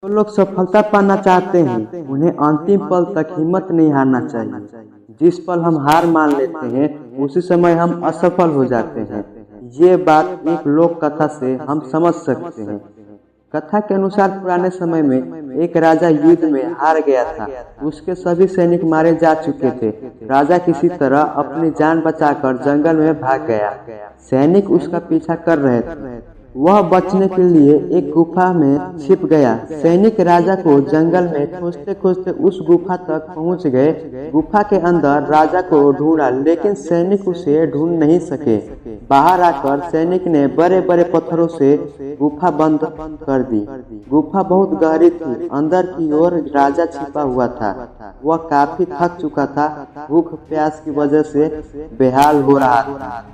जो लोग सफलता पाना चाहते हैं उन्हें अंतिम पल तक हिम्मत नहीं हारना चाहिए। जिस पल हम हार मान लेते हैं उसी समय हम असफल हो जाते हैं। ये बात एक लोक कथा से हम समझ सकते हैं। कथा के अनुसार पुराने समय में एक राजा युद्ध में हार गया था। उसके सभी सैनिक मारे जा चुके थे। राजा किसी तरह अपनी जान बचाकर जंगल में भाग गया। सैनिक उसका पीछा कर रहे थे। वह बचने के लिए एक गुफा में छिप गया। सैनिक राजा को जंगल में खोजते खोजते उस गुफा तक पहुंच गए। गुफा के अंदर राजा को ढूंढा, लेकिन सैनिक उसे ढूंढ नहीं सके। बाहर आकर सैनिक ने बड़े बड़े पत्थरों से गुफा बंद कर दी। गुफा बहुत गहरी थी। अंदर की ओर राजा छिपा हुआ था। वह काफी थक चुका था। भूख प्यास की वजह से बेहाल हो रहा था।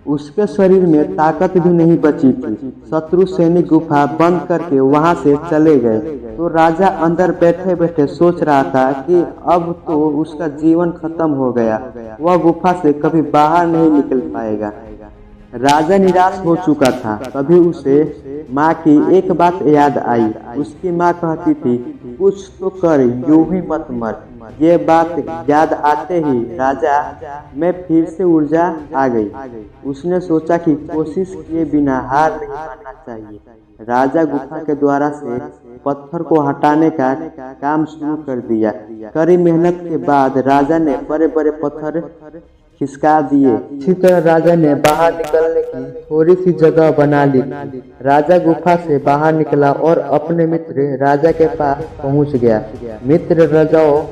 उसके शरीर में ताकत भी नहीं बची थी। शत्रु सैनिक गुफा बंद करके वहां से चले गए तो राजा अंदर बैठे बैठे सोच रहा था कि अब तो उसका जीवन खत्म हो गया। वह गुफा से कभी बाहर नहीं निकल पाएगा। राजा निराश हो चुका था। तभी उसे माँ की एक बात याद आई। उसकी माँ कहती थी, कुछ तो कर, यूं ही मत मर। ये बात याद आते ही राजा में फिर से ऊर्जा आ गई। उसने सोचा कि कोशिश किए बिना हार नहीं मानना चाहिए। राजा गुफा के द्वारा से पत्थर को हटाने का काम शुरू कर दिया। कड़ी मेहनत के बाद राजा ने बड़े बड़े पत्थर खिसका दिए। इसी तरह राजा ने बाहर निकलने की थोड़ी सी जगह बना ली। राजा गुफा से बाहर निकला और अपने मित्र राजा के पास पहुंच गया। मित्र राजाओं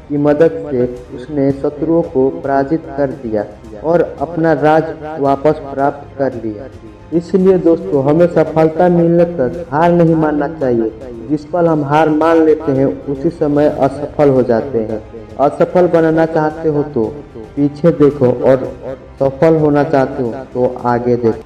की मदद से उसने शत्रुओं को पराजित कर दिया और अपना राज वापस प्राप्त कर लिया। इसलिए दोस्तों, हमें सफलता मिलने तक हार नहीं मानना चाहिए। जिस पल हम हार मान लेते हैं उसी समय असफल हो जाते हैं। असफल बनना चाहते हो तो पीछे देखो और सफल होना चाहते हो तो आगे देखो।